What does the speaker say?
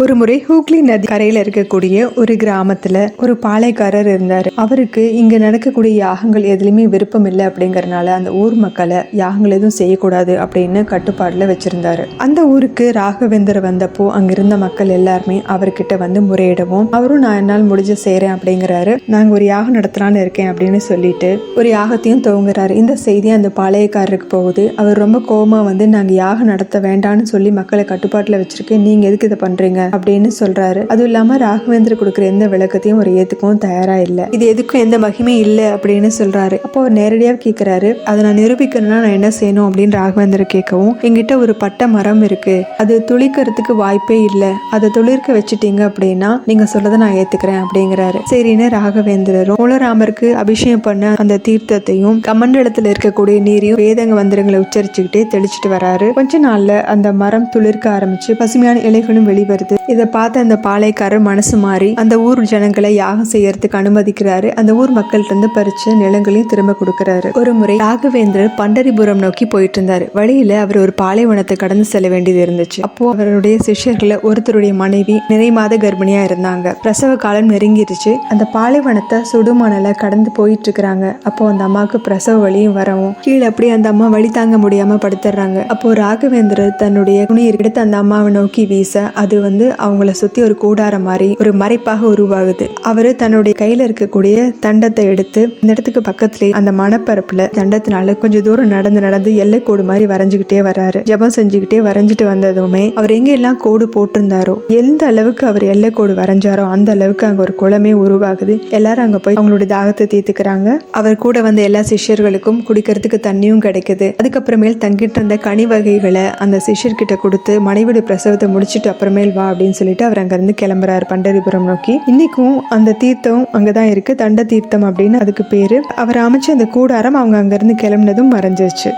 ஒரு முறை ஹூக்ளி நதி கரையில இருக்கக்கூடிய ஒரு கிராமத்துல ஒரு பாளையக்காரர் இருந்தாரு. அவருக்கு இங்க நடக்கக்கூடிய யாகங்கள் எதுலையுமே விருப்பம் இல்லை அப்படிங்கறதுனால அந்த ஊர் மக்களை யாகங்கள் எதுவும் செய்யக்கூடாது அப்படின்னு கட்டுப்பாடுல வச்சிருந்தாரு. அந்த ஊருக்கு ராகவேந்தர் வந்தப்போ அங்கிருந்த மக்கள் எல்லாருமே அவர்கிட்ட வந்து முறையிடவும் அவரும் நான் என்னால் முடிஞ்ச செய்யறேன் அப்படிங்கிறாரு. நாங்க ஒரு யாகம் நடத்தலான்னு இருக்கேன் அப்படின்னு சொல்லிட்டு ஒரு யாகத்தையும் துவங்குறாரு. இந்த செய்தி அந்த பாளையக்காரருக்கு போகுது. அவர் ரொம்ப கோபமா வந்து நாங்க யாகம் நடத்த வேண்டாம்னு சொல்லி மக்களை கட்டுப்பாட்டுல வச்சிருக்கேன், நீங்க எதுக்கு இதை பண்றீங்க அப்படின்னு சொல்றாரு. அதுவும் இல்லாம ராகவேந்தர் கொடுக்குற எந்த விளக்கத்தையும் ஒரு ஏத்துக்கவும் தயாரா இல்ல. இது எதுக்கும் எந்த மகிமே இல்ல அப்படின்னு சொல்றாரு. அப்போ அவர் நேரடியா கேட்கிறாரு, அதை நான் நிரூபிக்கணும்னா நான் என்ன செய்யணும் அப்படின்னு ராகவேந்தர் கேட்கவும், எங்கிட்ட ஒரு பட்டை மரம் இருக்கு, அது துளிக்கிறதுக்கு வாய்ப்பே இல்லை, அதை துளிர்க்க வச்சுட்டீங்க அப்படின்னா நீங்க சொல்றதை நான் ஏத்துக்கிறேன் அப்படிங்கிறாரு. சரின்னு ராகவேந்திரரும் மூலராமருக்கு அபிஷேகம் பண்ண அந்த தீர்த்தத்தையும் கமண்டலத்துல இருக்கக்கூடிய நீரையும் வேதங்க மந்திரங்களை உச்சரிச்சுக்கிட்டே தெளிச்சுட்டு வராரு. கொஞ்ச நாள்ல அந்த மரம் துளிர்க்க ஆரம்பிச்சு பசுமையான இலைகளும் வெளிவருது. இதை பார்த்த அந்த பாளையக்காரர் மனசு மாறி அந்த ஊர் ஜனங்களை யாகம் செய்யறதுக்கு அனுமதிக்கிறாரு. அந்த ஊர் மக்கள்கிட்ட இருந்து பறிச்ச நிலங்களையும் திரும்ப கொடுக்கறாரு. ஒரு முறை ராகவேந்தர் பண்டரிபுரம் நோக்கி போயிட்டு இருந்தாரு. வழியில அவர் ஒரு பாலைவனத்தை கடந்து செல்ல வேண்டியது இருந்துச்சு. அப்போ அவருடைய சிஷ்யர்களை ஒருத்தருடைய மனைவி நிறை மாத கர்ப்பிணியா இருந்தாங்க. பிரசவ காலம் நெருங்கிருச்சு. அந்த பாலைவனத்தை சுடுமணல கடந்து போயிட்டு இருக்கிறாங்க. அப்போ அந்த அம்மாவுக்கு பிரசவ வலியும் வரவும் கீழே அப்படி அந்த அம்மா வலி தாங்க முடியாம படுத்துறாங்க. அப்போ ராகவேந்தர் தன்னுடைய துணியை எடுத்து அந்த அம்மாவை நோக்கி வீச அது வந்து அவங்கள சுத்தி ஒரு கூடாரம் மாதிரி ஒரு மறைப்பாக உருவாகுது. அவரு தன்னுடைய கையில இருக்கக்கூடிய தண்டத்தை எடுத்து இந்த இடத்துக்கு பக்கத்துல அந்த மணப்பரப்புல தண்டத்தினால கொஞ்சம் தூரம் நடந்து நடந்து எல்லை கோடு மாதிரி வரைஞ்சுக்கிட்டே வராரு. ஜபம் செஞ்சுக்கிட்டே வரைஞ்சிட்டு வந்ததுமே அவர் எங்க எல்லாம் கோடு போட்டிருந்தாரோ, எந்த அளவுக்கு அவர் எல்லை கோடு வரைஞ்சாரோ அந்த அளவுக்கு அங்க ஒரு குளமே உருவாகுது. எல்லாரும் அங்க போய் அவங்களுடைய தாகத்தை தீர்த்துக்கிறாங்க. அவர் கூட வந்த எல்லா சிஷ்யர்களுக்கும் குடிக்கிறதுக்கு தண்ணியும் கிடைக்குது. அதுக்கப்புறமேல் தங்கிட்டு இருந்த கனி வகைகளை அந்த சிஷ்யர்கிட்ட கொடுத்து மனைவியோட பிரசவத்தை முடிச்சுட்டு அப்புறமேல் வா அப்படின்னு சொல்லிட்டு அவர் அங்கிருந்து கிளம்புறாரு பண்டரிபுரம் நோக்கி. இன்னைக்கும் அந்த தீர்த்தம் அங்கதான் இருக்கு, தண்ட தீர்த்தம் அப்படின்னு அதுக்கு பேரு. அவர் அமைச்ச அந்த கூடாரம் அவங்க அங்கிருந்து கிளம்பினதும் மறைஞ்சிருச்சு.